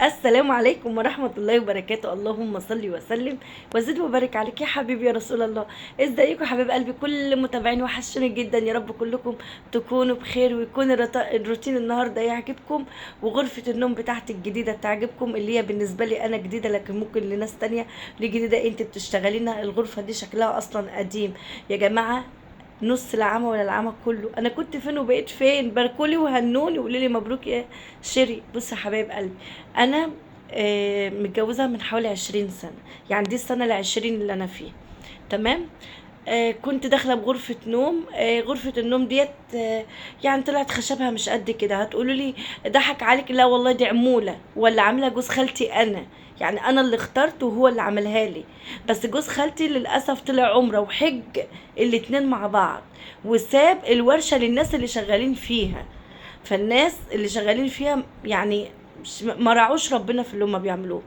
السلام عليكم ورحمة الله وبركاته. اللهم صل وسلم وزد وبارك عليك يا حبيبي يا رسول الله. ازيكم حبيب قلبي؟ كل متابعين وحشوني جدا، يا رب كلكم تكونوا بخير ويكون الروتين النهارده يعجبكم، وغرفة النوم بتاعتي الجديدة تعجبكم، اللي هي بالنسبة لي انا جديدة لكن ممكن لناس تانية اللي جديدة انت بتشتغلينها. الغرفة دي شكلها اصلا قديم يا جماعة، نص العمى ولا العمى كله. انا كنت فين وبقيت فين؟ باركولي وهنوني وقولي لي مبروك يا شيري. بص يا حبايب قلبي، انا متجوزة من حوالي 20 سنة، يعني دي السنة العشرين اللي أنا فيها. تمام. كنت داخلة بغرفة نوم، غرفة النوم ديت يعني طلعت خشبها مش قد كده. هتقولوا لي ضحك عليك؟ لا والله، دي عمولة ولا عاملها جوز خالتي أنا، يعني أنا اللي اخترت وهو اللي عملها لي. بس جوز خالتي للأسف طلع عمرة وحج الاتنين مع بعض، وساب الورشة للناس اللي شغالين فيها. فالناس اللي شغالين فيها يعني ما راعوش ربنا في اللي هما بيعملوه.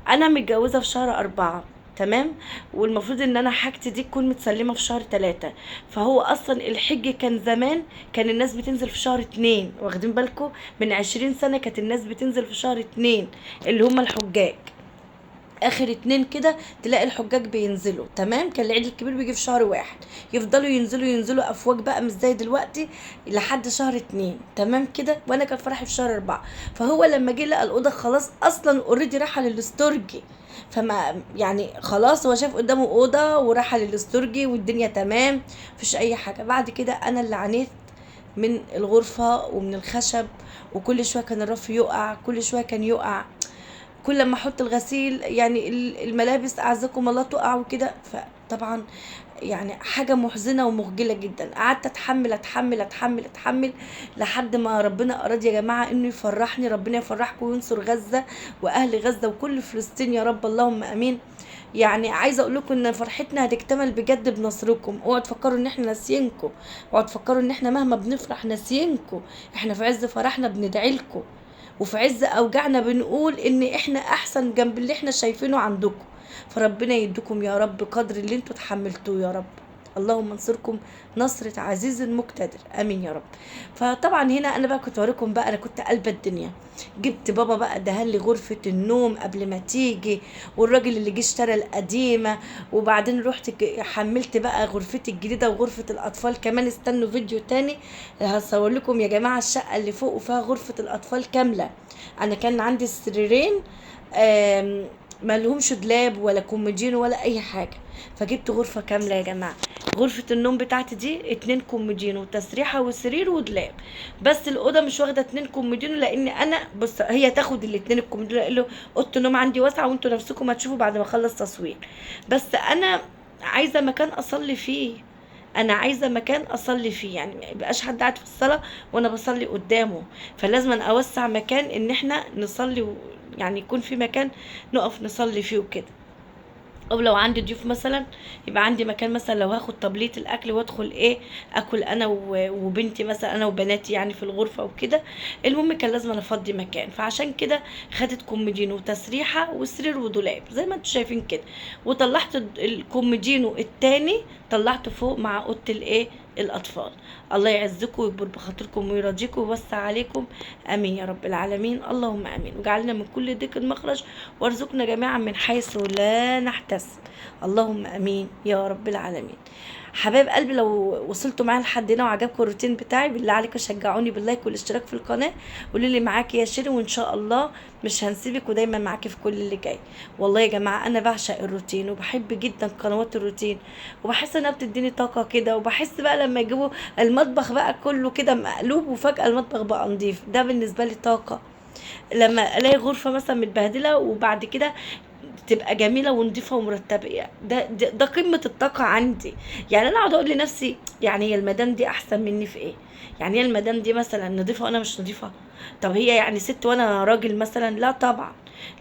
انا متجوزه في شهر 4، تمام، والمفروض ان انا حاجتي دي تكون متسلمه في شهر 3. فهو اصلا الحج كان زمان، كان الناس بتنزل في شهر 2، واخدين بالكم؟ من 20 سنه كانت الناس بتنزل في شهر 2، اللي هما الحجاج. اخر 2 كده تلاقي الحجاج بينزلوا، تمام. كان العيد الكبير بيجي في شهر 1، يفضلوا ينزلوا افواج بقى، مش زي دلوقتي، لحد شهر 2، تمام كده. وانا كان فرحي في شهر 4. فهو لما جه لقى الاوضه خلاص اصلا اوريدي رايحه للاستورجي، فما يعني خلاص هو شاف قدامه اوضه وراحه للاستورجي والدنيا تمام، مفيش اي حاجه. بعد كده انا اللي عانيت من الغرفه ومن الخشب، وكل شويه كان الرف يقع، كل شويه كان يقع. كل ما احط الغسيل يعني الملابس اعزكم الله تقع وكده. فطبعا يعني حاجة محزنة ومخجلة جدا. قعدت اتحمل اتحمل اتحمل اتحمل لحد ما ربنا اراد يا جماعة انه يفرحني. ربنا يفرحكم وينصر غزة واهل غزة وكل فلسطين يا رب، اللهم امين. يعني عايزه اقول لكم ان فرحتنا هتكتمل بجد بنصركم. اوعوا تفكروا ان احنا ناسيينكم، اوعوا تفكروا ان احنا مهما بنفرح ناسيينكم. احنا في عز فرحنا بندعي لكم، وفي عز اوجعنا بنقول ان احنا احسن جنب اللي احنا شايفينه عندكم. فربنا يديكم يا رب قدر اللي انتوا تحملتوه يا رب. اللهم انصركم نصرة عزيز مقتدر، امين يا رب. فطبعا هنا انا بقى كنت اوريكم بقى، انا كنت قلبة الدنيا. جبت بابا بقى دهن لي غرفة النوم قبل ما تيجي، والراجل اللي جه اشترى القديمة. وبعدين رحت حملت بقى غرفتي الجديدة وغرفة الاطفال كمان. استنوا فيديو تاني هصور لكم يا جماعة الشقة اللي فوق وفيها غرفة الاطفال كاملة. انا كان عندي السريرين ما لهمش دولاب ولا كومودين ولا اي حاجه، فجبت غرفه كامله يا جماعه. غرفه النوم بتاعتي دي 2 كومودين وتسريحه وسرير ودولاب. بس الاوضه مش واخده 2 كومودين، لان انا بص هي تاخد ال2 الكومودين، لان له اوضه النوم عندي واسعه وانتوا نفسكم هتشوفوا بعد ما اخلص تصوير. بس انا عايزه مكان اصلي فيه، انا عايزه مكان اصلي فيه، يعني ما يبقاش حد قاعد في الصلاه وانا بصلي قدامه. فلازم أنا اوسع مكان ان احنا نصلي يعني يكون في مكان نقف نصلي فيه وكده. او لو عندي ضيوف مثلا يبقى عندي مكان، مثلا لو هاخد طبلية الاكل وادخل ايه اكل انا وبنتي، مثلا انا وبناتي يعني في الغرفة وكده. المهم كان لازم أنا افضي مكان، فعشان كده خدت كوميدينو وتسريحة وسرير ودولاب زي ما انتم شايفين كده. وطلعت الكوميدينو التاني طلعته فوق مع اوضه الايه الاطفال. الله يعزكم ويكبر بخاطركم ويرضيكم ويوسع عليكم، امين يا رب العالمين. اللهم امين. وجعلنا من كل ضيق مخرج، وارزقنا جميعا من حيث لا نحتسب، اللهم امين يا رب العالمين. حبايب قلبي، لو وصلتوا معايا لحد هنا وعجبكم الروتين بتاعي، بالله عليكم شجعوني باللايك والاشتراك في القناه. قولوا لي معاكي يا شيري، وان شاء الله مش هنسيبك ودايما معاكي في كل اللي جاي. والله يا جماعه انا بعشق الروتين وبحب جدا قنوات الروتين، وبحس انها بتديني طاقه كده. وبحس بقى لما يجيبوا المطبخ بقى كله كده مقلوب وفجاه المطبخ بقى نضيف، ده بالنسبه لي طاقه. لما الاقي غرفه مثلا متبهدله وبعد كده تبقى جميله ونضيفه ومرتبه، يعني ده قمه الطاقه عندي. يعني انا اقعد اقول لنفسي يعني هي المدام دي احسن مني في ايه؟ يعني هي المدام دي مثلا نضيفه وانا مش نضيفه؟ طب هي يعني ست وانا راجل مثلا؟ لا طبعا.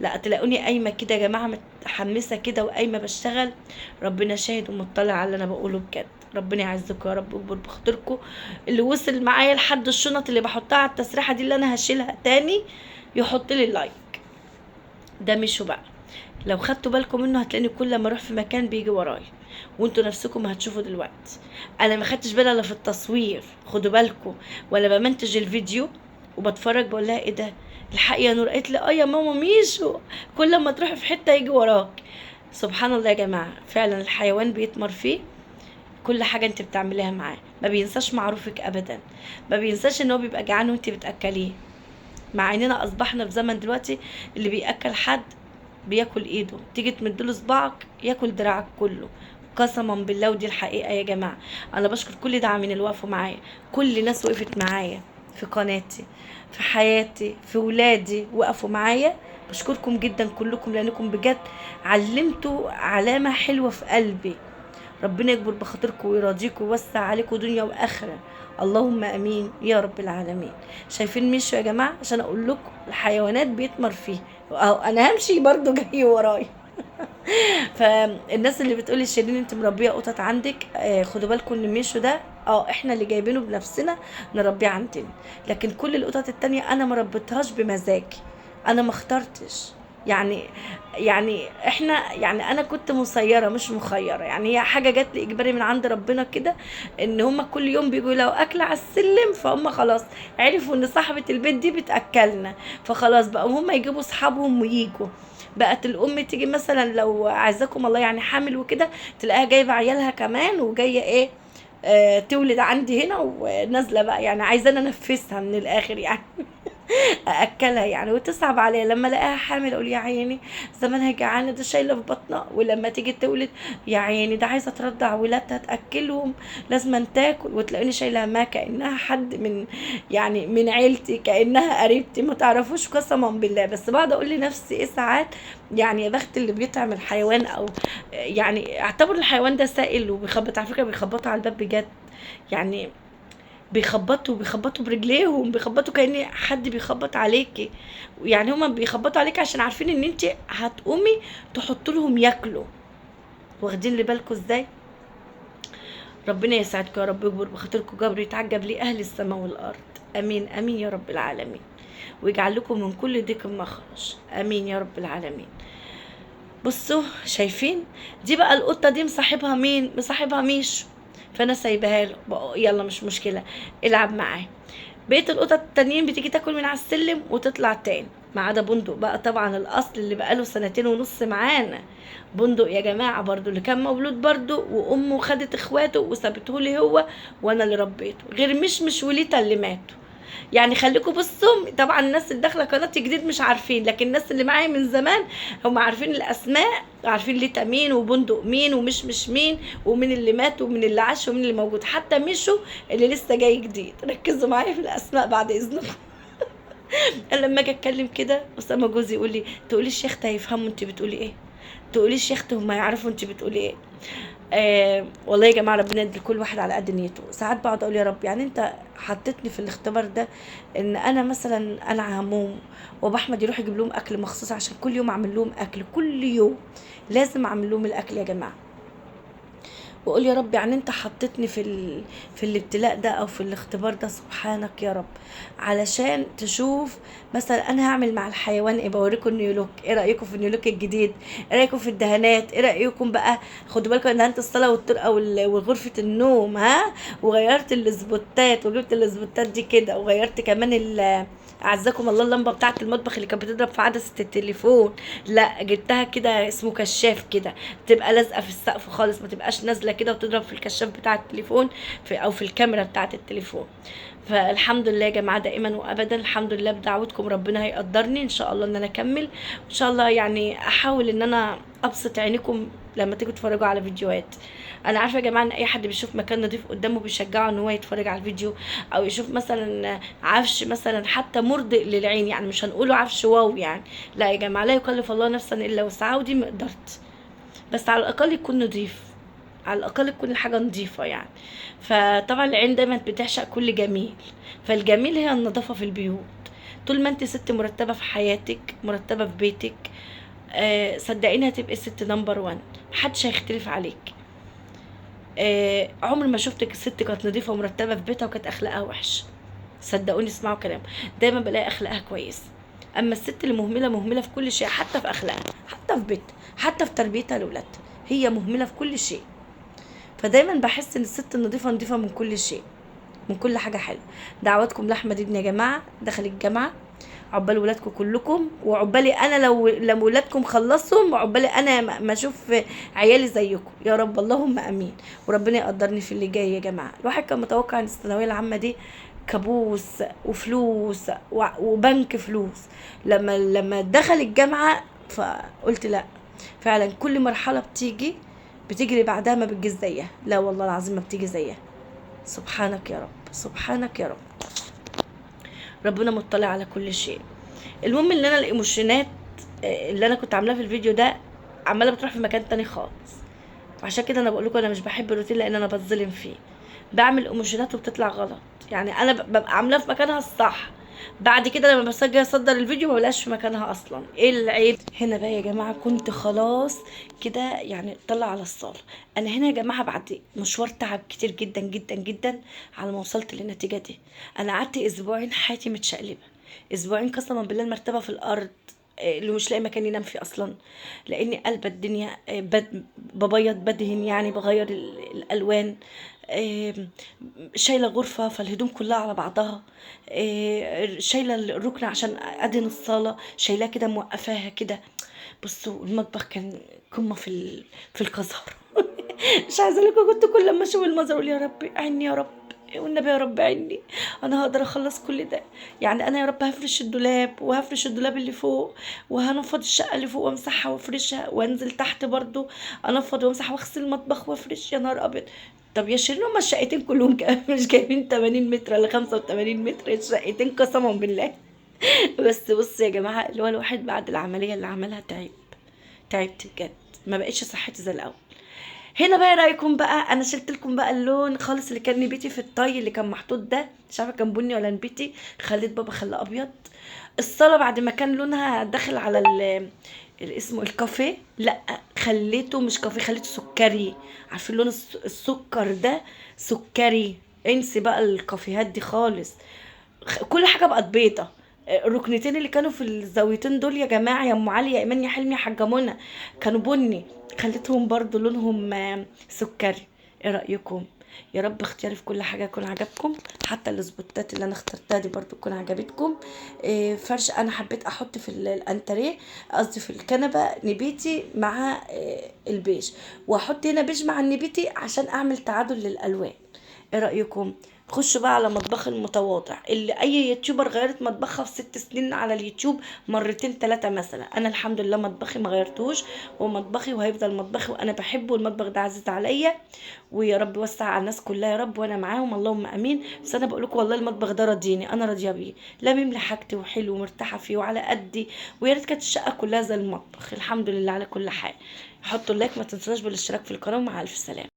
لا، تلاقوني قايمه كده يا جماعه متحمسه كده وقايمه بشتغل. ربنا شاهد ومطلع على اللي انا بقوله بجد. ربنا يعزكم يا رب ويكبر بخاطركم. اللي وصل معايا لحد الشنط اللي بحطها على التسريحه دي اللي انا هشيلها تاني يحط لي لايك. ده مشوا بقى، لو خدتوا بالكم منه هتلاقيني كل ما اروح في مكان بيجي ورايا، وانتوا نفسكم هتشوفوا دلوقتي. انا ما خدتش بالي الا في التصوير، خدوا بالكم، ولا بمنتج الفيديو وبتفرج بقول لها ايه ده، الحقي يا نور. قالت لي اه يا ماما ميشو، كل ما تروحي في حته يجي وراك. سبحان الله يا جماعه، فعلا الحيوان بيتمر فيه كل حاجه انت بتعمليها معاه، ما بينساش معروفك ابدا، ما بينساش ان هو بيبقى جعان وانت بتاكليه. مع اننا اصبحنا في زمن دلوقتي اللي بياكل حد بياكل ايده، تيجي تمدله صباعك ياكل دراعك كله، قسما بالله. ودي الحقيقه يا جماعه. انا بشكر كل داعمين اللي وقفوا معايا، كل الناس وقفت معايا في قناتي، في حياتي، في ولادي، وقفوا معايا. بشكركم جدا كلكم، لانكم بجد علمتوا علامه حلوه في قلبي. ربنا يكبر بخاطركم ويراضيكم ويوسع عليكم دنيا واخره، اللهم امين يا رب العالمين. شايفين مشوا يا جماعه؟ عشان اقول لكم الحيوانات بيتمر فيه اهو، انا همشي برضو جاي ورايا. فالناس اللي بتقولي شيرين انت مربيه قطط عندك، خدوا بالكم ان ميشو ده احنا اللي جايبينه بنفسنا نربيه عندنا، لكن كل القطط التانية انا ما ربيتهاش بمزاجي، انا ما اخترتش. يعني احنا يعني انا كنت مسيره مش مخيره، يعني هي حاجه جات لي اجباري من عند ربنا كده، ان هم كل يوم بيجوا لو اكل على السلم، فهم خلاص عرفوا ان صاحبه البيت دي بتاكلنا، فخلاص بقى هم يجيبوا اصحابهم ويجوا. بقت الام تيجي مثلا لو عايزاكم الله يعني حامل وكده، تلاقيها جايبه عيالها كمان وجايه ايه، تولد عندي هنا ونازله بقى، يعني عايزه انا انفسها من الاخر يعني. ااكلها يعني، وتصعب عليا لما الاقيها حامل، اقول يا عيني زمانها جعانه، ده شايله في بطنها، ولما تيجي تولد يا عيني ده عايزه ترضع ولادها تاكلهم، لازم تاكل، وتلاقيني شايلها ما كانها حد من يعني من عيلتي، كانها قريبتي، ما تعرفوش قسما بالله. بس بقعد اقول لنفسي ايه ساعات، يعني يا بخت اللي بيطعم الحيوان، او يعني اعتبر الحيوان ده سائل وبيخبط، على فكره بيخبطوا على الباب بجد، يعني بيخبطوا برجليهم، بيخبطوا كأن حد بيخبط عليكي، يعني هما بيخبطوا عليكي عشان عارفين ان انت هتقومي تحط لهم ياكلوا. واخدين لي بالكم ازاي؟ ربنا يسعدكم يا رب، يكبر بخاطركم جبر يتعجب ليه اهل السماء والارض. امين امين يا رب العالمين، ويجعل لكم من كل ضيق مخرج، امين يا رب العالمين. بصوا شايفين دي بقى القطه دي مصاحبها مين؟ مصاحبها ميشو، فانا سايباها له بقى، يلا مش مشكله العب معاه. بقية القطط التانيين بتيجي تاكل من على السلم وتطلع تاني، ما عدا بندق بقى طبعا الاصل اللي بقاله 2.5 سنين معانا. بندق يا جماعه برضو اللي كان مولود برضو، وامه خدت اخواته وسابته لي هو، وانا اللي ربيته، غير مش وليتا اللي ماتوا. يعني خليكم بصوا، طبعا الناس اللي داخله قناتي جديد مش عارفين، لكن الناس اللي معايا من زمان هم عارفين الاسماء، عارفين ليتا مين وبندق مين ومش مين، ومين اللي مات ومين اللي عاش ومين اللي موجود، حتى مشوا اللي لسه جاي جديد. ركزوا معايا في الاسماء بعد اذنكم. انا لما اجي اتكلم كده اسامه جوزي يقول لي تقوليش يا اختي هيفهموا انت بتقولي ايه، تقوليش يا اختي هم يعرفوا انت بتقولي ايه. والله يا جماعه ربنا يدي كل واحد على قد نيته. ساعات بقعد اقول يا رب، يعني انت حطيتني في الاختبار ده، ان انا مثلا انا هموم وابو احمد يروح يجيب لهم اكل مخصوص عشان كل يوم اعمل لهم اكل، كل يوم لازم اعمل لهم الاكل يا جماعه. واقول يا رب، يعني انت حطيتني في الابتلاء ده او في الاختبار ده، سبحانك يا رب، علشان تشوف مثلا انا هعمل مع الحيوان ايه. بوريكم النيولوك، ايه رايكم في النيولوك الجديد؟ ايه رايكم في الدهانات؟ ايه رايكم بقى؟ خدوا بالكم ان دهنت الصاله والطرقه وغرفه النوم، ها، وغيرت السبوتات وجبت السبوتات دي كده، وغيرت كمان اعزكم الله اللمبه بتاعه المطبخ اللي كانت بتضرب في عدسه التليفون، لا جبتها كده اسمه كشاف كده، تبقى لازقه في السقف خالص، ما تبقاش نازله كده وتضرب في الكشاف بتاع التليفون او في الكاميرا بتاعه التليفون. فالحمد لله يا جماعه، دائما وابدا الحمد لله، بدعوتكم ربنا هيقدرني ان شاء الله ان انا اكمل، وان شاء الله يعني احاول ان انا ابسط عينيكم لما تيجوا تتفرجوا على فيديوهات. انا عارفه يا جماعه ان اي حد بيشوف مكان نضيف قدامه بيشجعه ان هو يتفرج على الفيديو، او يشوف مثلا عفش مثلا حتى مرضئ للعين، يعني مش هنقوله عفش واو يعني، لا يا جماعه، لا يكلف الله نفسا الا وسعها، ودي مقدرت، بس على الاقل يكون نضيف، على الاقل تكون الحاجه نظيفه يعني. فطبعا العين دايما بتعشق كل جميل، فالجميل هي النظافه في البيوت. طول ما انت ست مرتبه في حياتك، مرتبه في بيتك، صدقيني هتبقي ست نمبر 1، محدش هيختلف عليك. عمري ما شفتك الست كانت نظيفه ومرتبه في بيتها وكانت اخلاقها وحش، صدقوني اسمعوا كلام، دايما بلاقي اخلاقها كويس. اما الست اللي مهمله، مهمله في كل شيء، حتى في اخلاقها، حتى في بيتها، حتى في تربيتها لاولادها، هي مهمله في كل شيء. فدايما بحس ان الست النظيفه نظيفه من كل شيء، من كل حاجه حلوه. دعواتكم لاحمد ابني يا جماعه، دخل الجامعه عقبال ولادكم كلكم، وعقبالي انا لو ولادكم خلصهم، وعقبالي انا ما اشوف عيالي زيكم يا رب، اللهم امين. وربنا يقدرني في اللي جاي يا جماعه. الواحد كان متوقع ان الثانويه العامه دي كابوس وفلوس وبنك فلوس. لما دخل الجامعه فقلت لا، فعلا كل مرحله بتجري بعدها ما بتجيش زيها. لا والله العظيم ما بتيجي زيها. سبحانك يا رب، سبحانك يا رب. ربنا مطلع على كل شيء. المهم ان انا الايموشنات اللي انا كنت عاملاها في الفيديو ده عماله بتروح في مكان تاني خالص. وعشان كده انا بقول لكم انا مش بحب الروتين، لان انا بتظلم فيه. بعمل ايموشنات وبتطلع غلط، يعني انا ببقى عاملاها في مكانها الصح، بعد كده لما بسجل اصدر الفيديو ما بلاقيش في مكانها اصلا. ايه العيب هنا بقى يا جماعه؟ كنت خلاص كده يعني طلع على الصاله. انا هنا يا جماعه بعد مشوار تعب كتير جدا جدا جدا على ما وصلت للنتيجه دي. انا قعدت اسبوعين حياتي متشقلبه، اسبوعين قسما بالله المرتبه في الارض، اللي مش لاقي مكان ينام فيه اصلا، لاني قلبة الدنيا، ببيض بدهن، يعني بغير الالوان، شايله غرفه فالهدوم كلها على بعضها، شايله الركن عشان ادهن الصاله، شايلاه كده موقفاها كده. بصوا المطبخ كان قمه في القذاره. مش عايزه اقول لكم، كنت كل لما اشوف المنظر اقول يا رب اعني يا رب، والنبي يا رب عني، انا هقدر اخلص كل ده. يعني انا يا رب هفرش الدولاب، وهفرش الدولاب اللي فوق، وهنفض الشقه اللي فوق وامسحها وافرشها، وانزل تحت برضو انفض وامسح واغسل المطبخ وافرش. يا نهار ابيض! طب يا شيرين هما الشقتين كلهم مش جايبين 80 متر ولا 85 متر؟ الشقتين قسما بالله. بس بص يا جماعه، اللي هو الواحد بعد العمليه اللي عملها تعبت بجد، ما بقتش صحتي زي الاول. هنا بقى إيه رايكم بقى؟ انا شلت لكم بقى اللون خالص اللي كان نبيتي في الطي اللي كان محطوط ده، مش عارفه كان بني ولا نبيتي، خليت بابا خلاه ابيض. الصاله بعد ما كان لونها داخل على اسمه الكافيه، لا خليته مش كافيه، خليته سكري. عارفين لون السكر ده؟ سكري. انسي بقى الكافيهات دي خالص. كل حاجه بقت بيضه. الركنتين اللي كانوا في الزاويتين دول يا جماعه، يا ام علي يا ايمان يا حلمي يا حاجه منى، كانوا بني، خليتهم برضو لونهم سكري. ايه رايكم؟ يا رب اختياري في كل حاجه يكون عجبكم، حتى السبوتات اللي انا اخترتها دي برضو تكون عجبتكم. فرش انا حبيت احط في الانتريه، قصدي في الكنبه، نبيتي مع البيج، واحط هنا بيج مع النبيتي عشان اعمل تعادل للالوان. ايه رايكم؟ خشوا بقى على مطبخ المتواضع، اللي اي يوتيوبر غيرت مطبخها في 6 سنين على اليوتيوب مرتين 3 مثلا. انا الحمد لله مطبخي ما غيرتوش، هو مطبخي وهيفضل مطبخي، وانا بحبه، والمطبخ ده عزيز عليا، ويا رب يوسع على الناس كلها يا رب، وانا معاهم اللهم امين. بس انا بقول لكم والله المطبخ ده راضيني، انا راضيه بيه، لامم لي حاجتي وحلو ومرتاحه فيه وعلى قدي، ويا ريت كانت الشقه كلها زي المطبخ. الحمد لله على كل حال. حطوا اللايك، ما تنسوناش بالاشتراك في القناه، ومع الف سلامه.